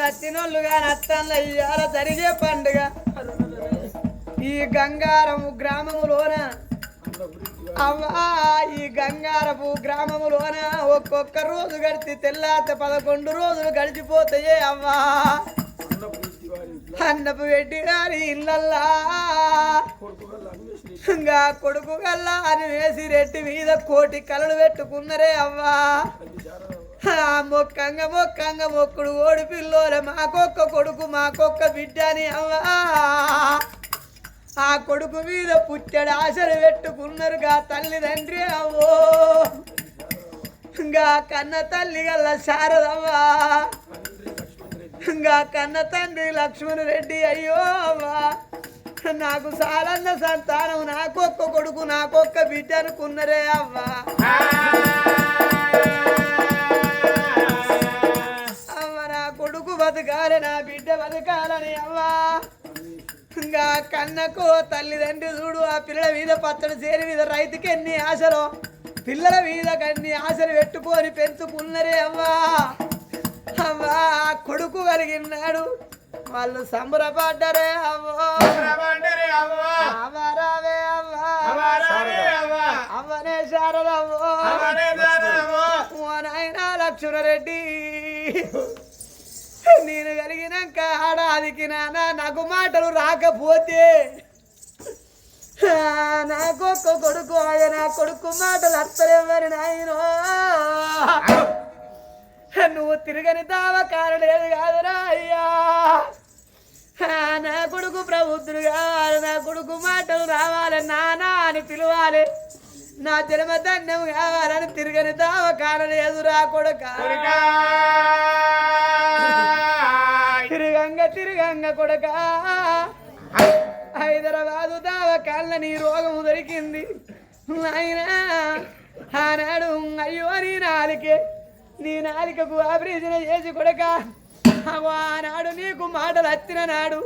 వచ్చినోళ్ళుగా నత్తల్ల ఇయ్యాల జరిగే పండుగ ఈ గంగారము గ్రామములోన అవ్వా ఈ గంగారపు గ్రామములోన ఒక్కొక్క రోజు గడిచి తెల్లాత 11 రోజులు గడిచిపోతాయే అవ్వా అన్నపు పెట్టి గారి ఇళ్ళల్లా ఇంకా కొడుకు గల్లా అని వేసి రెట్టి మీద కోటి కలలు పెట్టుకున్నరే అవ్వా మొక్కంగా మొక్కుడు ఓడి పిల్లోల మాకొక్క కొడుకు మాకొక్క బిడ్డ అని అవ్వా ఆ కొడుకు మీద పుట్టెడు ఆశలు పెట్టుకున్నారుగా తల్లిదండ్రి అవ్వో ఇంకా కన్న తల్లి గల్ల శారదవ్వా ఇంకా కన్న తండ్రి లక్ష్మణ రెడ్డి అయ్యో అవ్వా నాకు సాలన్న సంతానం నాకొక్క కొడుకు నాకొక్క బిడ్డ అనుకున్నరే అవ్వా అవ్వ నా కొడుకు బతకాలి నా బిడ్డ బతకాలని అవ్వా ఇంకా కన్నకు తల్లిదండ్రి చూడు ఆ పిల్లల మీద పచ్చడి చేరి మీద రైతుకి ఎన్ని ఆశలు పిల్లల మీద అన్ని ఆశలు పెట్టుకొని పెంచుకున్నరే అవ్వా అవ్వా కొడుకు కలిగినాడు వాళ్ళు సంబరపడ్డరే అవ్వో అవ్వరావే అవ్వా అవ్వనే శారదవ్వో నాయనా లక్ష్మణ రెడ్డి నేను కలిగినాక ఆడాదికి నాకు మాటలు రాకపోతే నాకొక్క కొడుకు ఆయన కొడుకు మాటలు అర్థలేవని నాయనో నువ్వు తిరగని దావకాలు లేదు కాదురా అయ్యా నా కొడుకు ప్రబుద్ధుడు కావాలి నా కొడుకు మాటలు రావాలి నానా అని పిలవాలి నా జన్మధన్యం కావాలని తిరగని దావకాలు లేదురా కొడుక తిరగంగ కొడుక హైదరాబాదు దావకాళ్ళ నీ రోగము దొరికింది అయినా ఆనాడు అయ్యో నీ నాలికకు ఆపరేషన్ చేసి కొడక ఆనాడు నీకు మాటలు వచ్చిన నాడు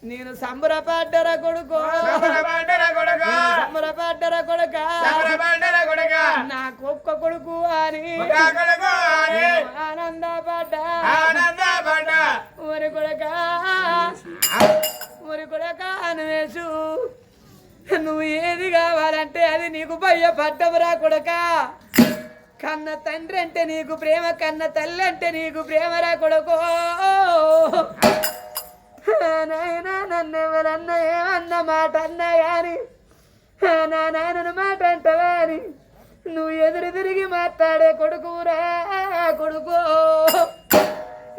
నేను సంబరపడ్డరా కొడుకో సంబరపడ్డరా కొడుక నాకొక్క కొడుకు అని ఆనందపడ్డా ఒరి కొడక అన్వేషు నువ్వు ఏది కావాలంటే అది నీకు భయపడ్డవురా కొడక కన్న తండ్రి అంటే నీకు ప్రేమ కన్న తల్లి అంటే నీకు ప్రేమరా కొడుకో నాయనా నన్ను ఎవరన్నా ఏమన్న మాట అన్నా గాని నా నాయనను మాట అంటవా అని నువ్వు ఎదురు తిరిగి మాట్లాడే కొడుకురా కొడుకో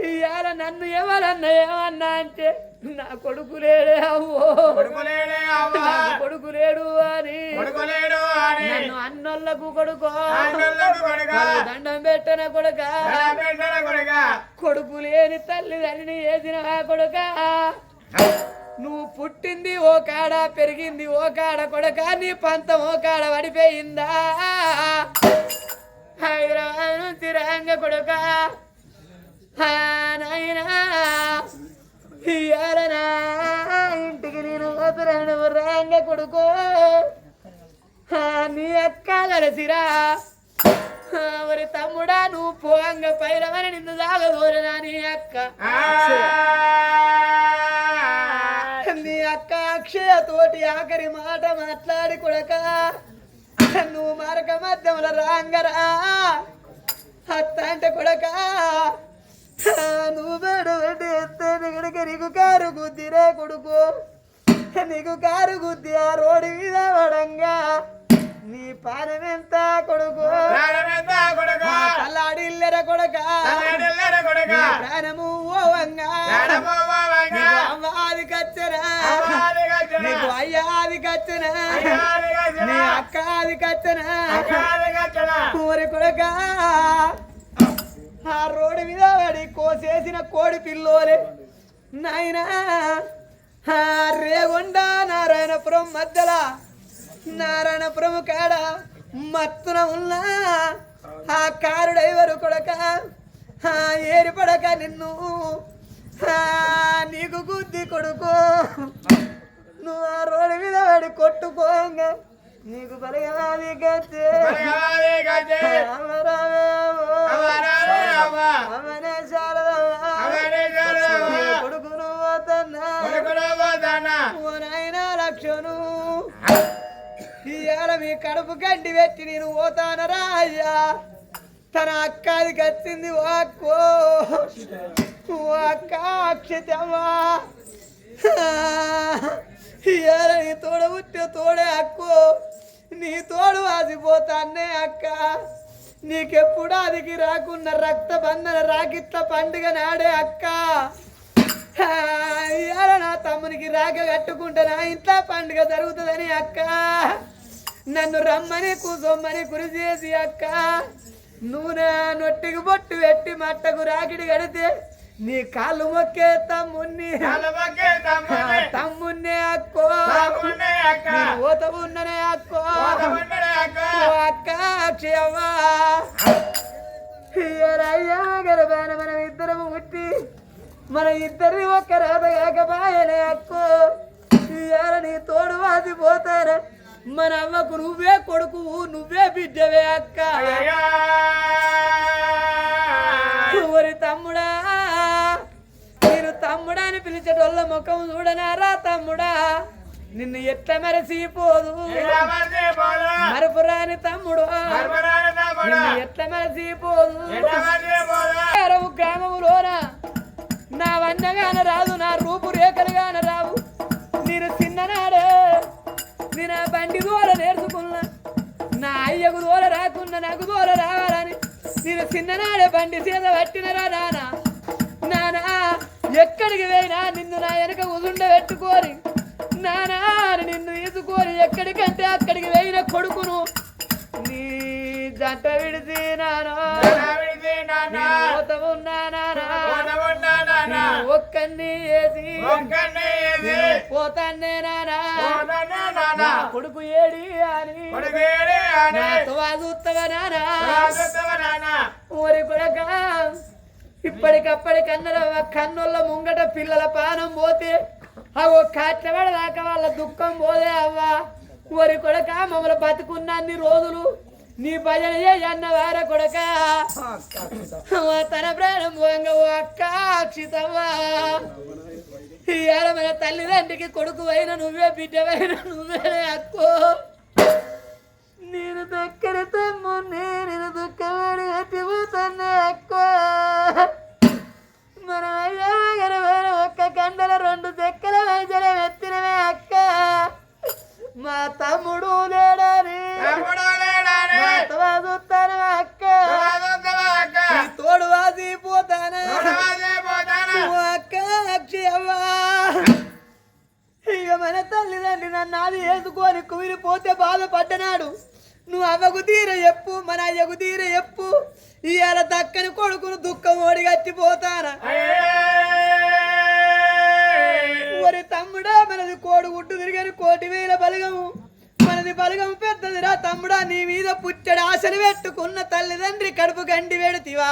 ఇవాళ నన్ను ఎవరన్నా ఏమన్నా అంటే నా కొడుకు లేడే అవ్వో కొడుకు లేడు అని నన్ను అన్నోళ్ళకు కొడుకో దండం పెట్టన కొడుక కొడుకు లేని తల్లిదండ్రిని వేసిన కొడుక నువ్వు పుట్టింది ఓ కాడ పెరిగింది ఓ కాడ కొడుక నీ పంతం ఓ కాడ పడిపోయిందా హైదరాబాద్ నుంచి రంగ కొడుక నాయనా ఇయ్యాలనా ఇంటికి నేను పోతున్నాను రంగ కొడుకో నీ అక్క కలిసిరా మరి తమ్ముడా నువ్వు పోంగ పైరమని నిన్ను దాగదోరనా నీ అక్క అక్షయ తోటి ఆఖరి మాట మాట్లాడి కొడక నువ్వు మరక మధ్యంలో రాంగరా అత్త అంటే కొడక నువ్వు బెడబెట్టి ఎత్తే నిగడికి నీకు కారు గుద్దిరే కొడుకు నీకు కారు గుద్ది ఆ రోడ్డు మీద పడంగా నీ పానమెంత కొడుకు అల్లాడిల్లెర కొడక ప్రాణము ఓవంగా అవ్వాది కచ్చరా నీకు అయ్యాది కచ్చనా నీ అక్క అది కచ్చనా ఊరి కొడక ఆ రోడ్డు మీద పడి కోసేసిన కోడి పిల్లోలే నాయనా రేగొండ నారాయణపురం మధ్యల నారాయణపురం కాడ మత్తున ఉన్న ఆ కారు డ్రైవరు కొడక ఏరిపడక నిన్ను నీకు గుద్ది కొడుకు నువ్వు ఆ రోడ్డు మీద పడి కొట్టుకోంగా నీకు బలగాది గచ్చే అవనే శారదవ్వ మీ కడుపు గడ్డి పెట్టి నేను పోతానరా అయ్యా తన అక్కది కచ్చింది ఓ అక్కో ఓ అక్క అక్షతమ్మా ఇవాళ నీ తోడ పుట్టే తోడే అక్కో నీ తోడు వాసిపోతానే అక్క నీకెప్పుడు అదికి రాకున్న రక్త బంధన రాకిట్ల పండుగ నాడే అక్క ఇవాళ నా తమ్మునికి రాక కట్టుకుంటే నా ఇంట్లో పండుగ జరుగుతుందని అక్క నన్ను రమ్మని కూసొమ్మని కురి చేసి అక్క నూనె నొట్టికి బొట్టు పెట్టి మట్టకు రాకిడి కడితే నీ కాళ్ళు మొక్కే తమ్ముణ్ణి తమ్మున్నే అక్కో ఓత ఉన్ననే అక్కో అక్క అక్షయవ్వా అయ్యా గర్భాన మనం ఇద్దరము పుట్టి మన ఇద్దరిని ఒక్క రాత కాకపాయనే అక్కో ఇవాళ నీ తోడు వాసిపోతారా మన అమ్మకు నువ్వే కొడుకు నువ్వే బిడ్డవే అక్క ఒరి తమ్ముడా నేను తమ్ముడా అని పిలిచేటోళ్ళ ముఖం చూడనారా తమ్ముడా నిన్ను ఎట్లా మరసిపోదు మరపురాని తమ్ముడు నిన్ను ఎట్లా మరసిపోదు గ్రామములోన నా వన్నగాన రాదు నా రూపు రేఖలుగాన రావు నేను చిన్ననాడే నేను ఆ బండి దూర నేర్చుకున్నా నా అయ్యకు దూర రాకున్నా నాకు దూర రావాలని నేను చిన్ననాడే బండి సీత పట్టినరా నానా ఎక్కడికి పోయినా నిన్ను నా వెనక ఉదుండ పెట్టుకోరి నానా నిన్ను తీసుకొని ఎక్కడికంటే అక్కడికి పోయిన కొడుకును నీ జంట విడిచి ఒక్కన్ని వేసి పోతాన్నే నానా కొడుకు ఏడి అని చూస్తావా నానా ఊరి కొడక ఇప్పటికప్పటికన్నర కన్నుల ముంగట పిల్లల పానం పోతే అవో కాట్లబడదాకా వాళ్ళ దుఃఖం పోదే అవ్వా ఊరి కొడక మమ్మల్ని బతుకున్నన్ని రోజులు నీ భజన అన్న వార కొడక తన ప్రాణం పోంగ ఓ అక్క అక్షితవ్వా ఇవాళ మన తల్లిదండ్రికి కొడుకు అయిన నువ్వే బిడ్డవైన నువ్వే అక్కో నేను దగ్గర తమ్ముని నేను దుఃఖమని అట్టిపోతాను అక్కో మన అయ్యగారు ఒక్క కండల 2 చెక్కల వైద్యం ఎత్తినవే అక్క మా తమ్ముడు లేడని చూస్తాను అక్క తోడు వాసిపోతాను అక్క అక్షయవ్వా ఇక మన తల్లిదండ్రి నన్ను అది వేసుకొని కుమిరిపోతే బాధపడ్డనాడు నువ్వు అవ్వకు తీర చెప్పు మన అయ్యకు తీర చెప్పు ఇవాళ దక్కని కొడుకును దుఃఖం ఓడి గట్టిపోతానా ఒరి తమ్ముడా మనది కోడి గుడ్డు తిరిగని 1,000,000 బలగము మనది బలగం పెద్దదిరా తమ్ముడా నీ మీద పుట్టడి ఆశలు పెట్టుకున్న తల్లిదండ్రి కడుపు గండి పెడతివా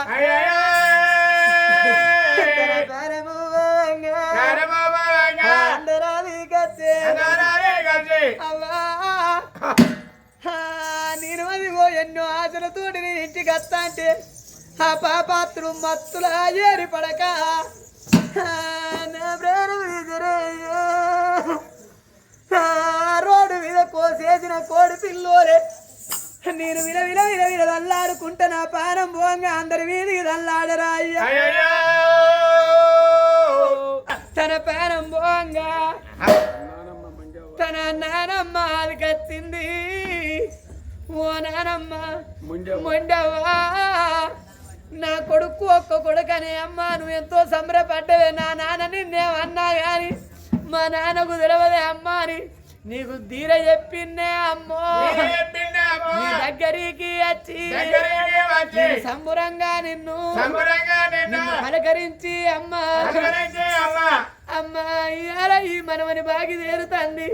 నేను అదిగో ఎన్నో ఆశలతోటి నేను ఇంటికి వస్తా అంటే ఆ పాపాత్రు మత్తులా ఏరి పడక నా ప్రాణం రోడ్డు మీద కోసేసిన కోడి పిల్లోరే నేను విల విల విల విల దల్లాడుకుంటా నా పానం పోంగా అందరి మీదకి దల్లాడరా అయ్యా తన పానం పోంగా తన నానమ్మ అది కత్తింది ఓ నానమ్మ మొండవా నా కొడుకు ఒక్క కొడుకనే అమ్మ నువ్వు ఎంతో సంబరపడ్డవే నా నాన్న నిన్నేమన్నా గాని మా నాన్నకు తెలవదే అమ్మ అని నీకు ధీర చెప్పిందే అమ్మో నీ దగ్గరికి వచ్చి సంబురంగా నిన్ను పలకరించి అమ్మా అమ్మా ఇవాళ ఈ మనమని బాగి తేరుతుంది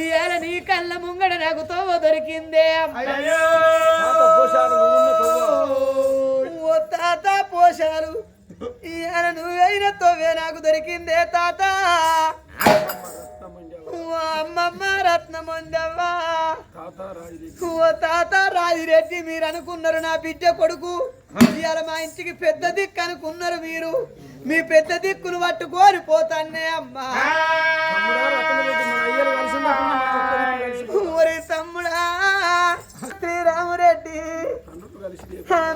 ఇవాళ నీ కళ్ళ ముంగడ నాకు తోవ దొరికిందే ఓ తాత పోషాలు ఇవాళ నువ్వైన తోవే నాకు దొరికిందే తాత అమ్మమ్మ రత్నమందవ్వా ఓ తాత రాజిరెడ్డి మీరు అనుకున్నారు నా బిడ్డ కొడుకు ఇవాళ మా ఇంటికి పెద్ద దిక్కు అనుకున్నారు మీరు మీ పెద్ద దిక్కును పట్టుకొని పోతానే అమ్మా ఒరే తమ్ముడా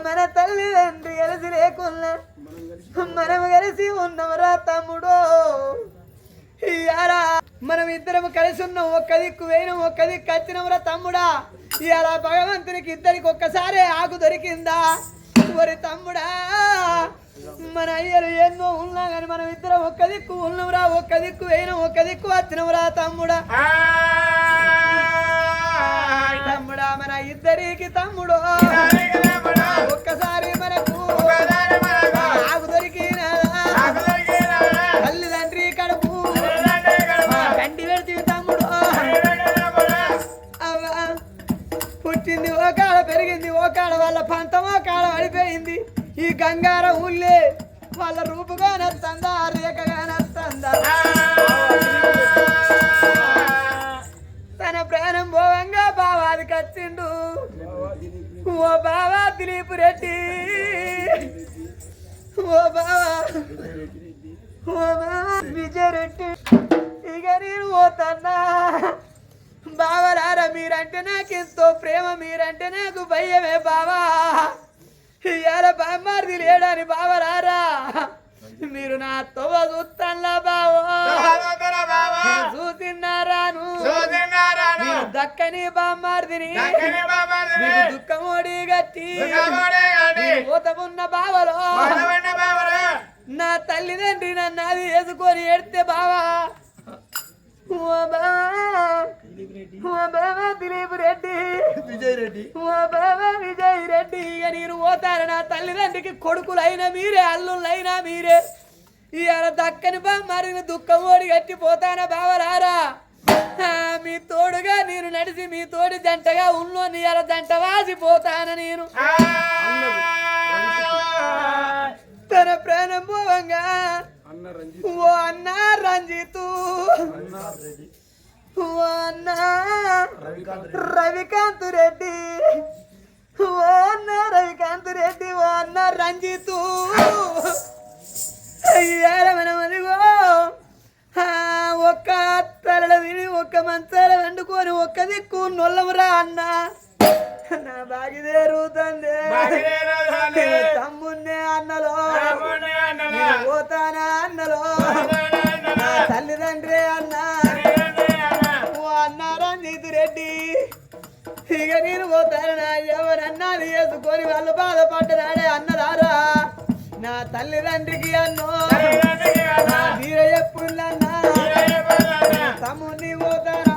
మన తల్లిదండ్రి కలిసి లేకున్నా మనం కలిసి ఉన్నవరా తమ్ముడో. ఇయాలా మనం ఇద్దరం కలిసి ఉన్నాం, ఒక్క దిక్కు వేయడం ఒక్క దిక్కు వచ్చినవరా తమ్ముడా. ఇయాలా భగవంతునికి ఇద్దరికి ఒక్కసారి ఆకు దొరికిందా ఒరి తమ్ముడా. మన అయ్యలు ఎన్నో ఉన్నా కానీ మనం ఇద్దరం ఒక్క దిక్కు ఉన్నవరా, ఒక్క దిక్కు వేయడం ఒక్క దిక్కు వచ్చినవరా తమ్ముడా. తమ్ముడా మన ఇద్దరికి తమ్ముడు ఒక్కసారి మనకు ఆకు దొరికినా తల్లిదండ్రి కడుపు కంటి పెడితే తమ్ముడు. అవ్వ పుట్టింది ఓ కాడ పెరిగింది ఓ కాడ, వాళ్ళ పంతం ఓ కాడ పడిపోయింది. ఈ గంగార ఊళ్ళే వాళ్ళ రూపుగా నత్తందా రేఖగా నత్తందా. తన ప్రాణం భోగంగా బావాది కచ్చిండు ఓ బావా దిలీప్ రెడ్డి, ఓ బావా ఓ బావా విజయ్ రెడ్డి. ఇక నేను పోతన్నా బావరారా, మీరంటే నాకు ఎంతో ప్రేమ, మీరంటే నాకు భయమే బావా. ఇవాళ బామ్మారిది లేడని బావరారా, మీరు నా తొవ్వ చూస్తాన్లా బావో చూసిన్నారాను దక్కని బామ్మారిదిని దుఃఖమోడి గట్టి పోతమున్న బావలో నా తల్లిదండ్రి నన్ను అది వేసుకొని ఎడితే బావా ఓ బావా దిలీప్ రెడ్డి విజయ్ రెడ్డి ఓ బావా విజయ్ రెడ్డి. ఇక నేను పోతాను, నా తల్లిదండ్రికి కొడుకులైనా మీరే అల్లుళ్ళైనా మీరే. ఇవాళ దక్కని బామ్మారిని దుఃఖం ఓడి గట్టి పోతానా బావరారా. మీ తోడుగా నేను నడిచి మీ తోడి జంటగా ఉన్నోని ఇవాళ జంట వాసిపోతాను నేను. తన ప్రాణం పోవంగా ఓ అన్న రంజితు ఓ అన్న రవికాంత్ రెడ్డి, ఓ అన్న రవికాంత్ రెడ్డి, ఓ అన్న రంజితు. అయ్యాల మనం అదిగో ఒక్క తలల విని ఒక్క మంచాల వండుకొని ఒక్క దిక్కు నొల్లమురా అన్న. నా బాగిదేరుతందే తమ్మున్నే అన్నలో పోతానా అన్నలో తల్లిదండ్రి అన్న ఓ అన్న రంజిత్ రెడ్డి. ఇక నేను పోతాను, నా ఎవరన్నాది వేసుకొని వాళ్ళు బాధపడ్డరాడే అన్నరారా. నా తల్లిదండ్రికి అన్నో తీర ఎప్పుడున్నా తమ్ముడిని పోతారా,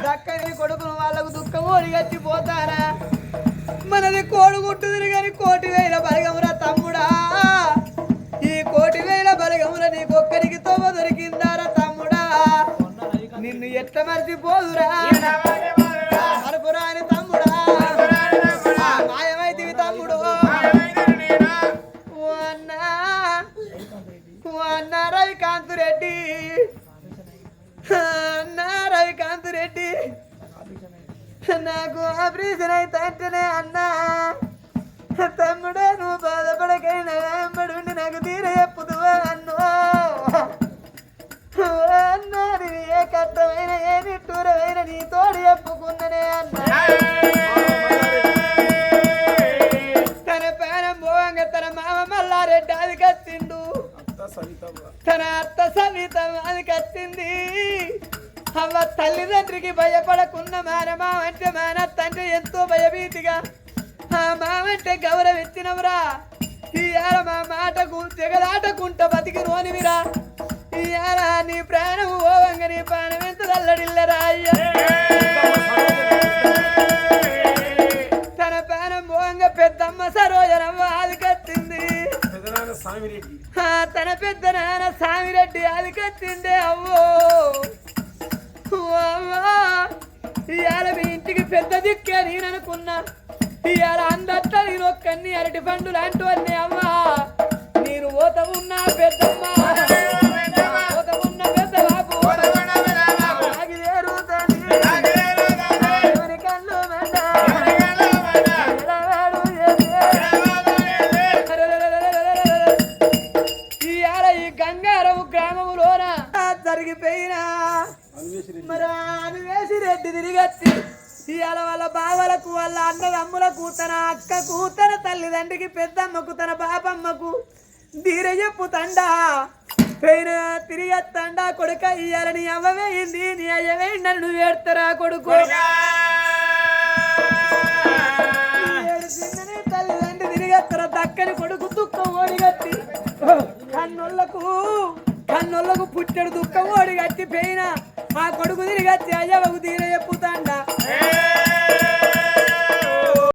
దక్కని కొడుకును వాళ్ళకు దుఃఖం ఓడి గట్టిపోతారా. మనది కోడుగుట్టు తిరిగని 1,000 బలగమురా తమ్ముడా. ఈ 1,000 బలగముల నీకొక్కరికి తోవ దొరికిందారా తమ్ముడా. నిన్ను ఎట్ట మర్చిపోదురా మరపురాని తమ్ముడా, మాయమైతివి తమ్ముడు. ఓ అన్న రవికాంత్ రెడ్డి, అన్న రవికాంత్ రెడ్డి, నాకు ఆపరేషన్ అయితే అంటేనే అన్నా తమ్ముడే నువ్వు బాధపడకైనా వెంబడి నాకు తీర చెప్పుదువా అన్నో. అన్నా నేను ఏ కష్టమైన ఏ నిట్టూరమైన నీ తోడు చెప్పుకున్ననే అన్నా. తన ప్రాణం పోవంగా తన మామ మల్లారెడ్డి అది కచ్చిండు, తన అత్త సవిత అది కచ్చింది. అవ్వ తల్లిదండ్రికి భయపడకున్న మానమావంటే మానత్తంటే ఎంతో భయభీతిగా ఆ మావంటే గౌరవించినవురా. ఇయాల మా మాటకు జగదాటకుంట బతికి రోనివిరా. ఇయాల నీ ప్రాణము ఓవంగ నీ ప్రాణం ఎంత తల్లడిల్లరా అయ్యా. తన ప్రాణం ఓవంగ పెద్దమ్మ సరోజనమ్మ అది కట్టింది, తన పెద్ద నాన్న సామిరెడ్డి అది కట్టిండే. అవ్వో ఇవాళ మీ ఇంటికి పెద్ద దిక్కే నేను అనుకున్నా. ఇవాళ అందట్లా నేను ఒక్కన్ని అరటి పండు లాంటివన్నీ అమ్మా. నేను ఓత ఉన్నా పెద్దమ్మ ఓత ఉన్న పెద్ద బాబు కళ్ళు ఇవాళ ఈ గంగారవు గ్రామములోన జరిగిపోయినా మరి అనివేసి రెడ్డి తిరిగచ్చి ఇవాళ వాళ్ళ బావలకు వాళ్ళ అన్నదమ్ములకు తన అక్కకు తన తల్లిదండ్రికి పెద్దమ్మకు తన పాపమ్మకు ధీర చెప్పు తండా పైన తిరిగి తండా కొడుక ఇయ్యాలని అవ్వవేయింది నీ అయ్యవే నన్ను వేడతారా కొడుకు తల్లిదండ్రి తిరిగెత్తర దక్కని కొడుకు దుఃఖం ఓడిగట్టి కన్నోళ్లకు పుట్టడు దుఃఖం ఓడిగట్టి పోయిన ఆ కొడుకు తిరిగచ్చి అయ్యవకు ధీర చెప్పుతాండ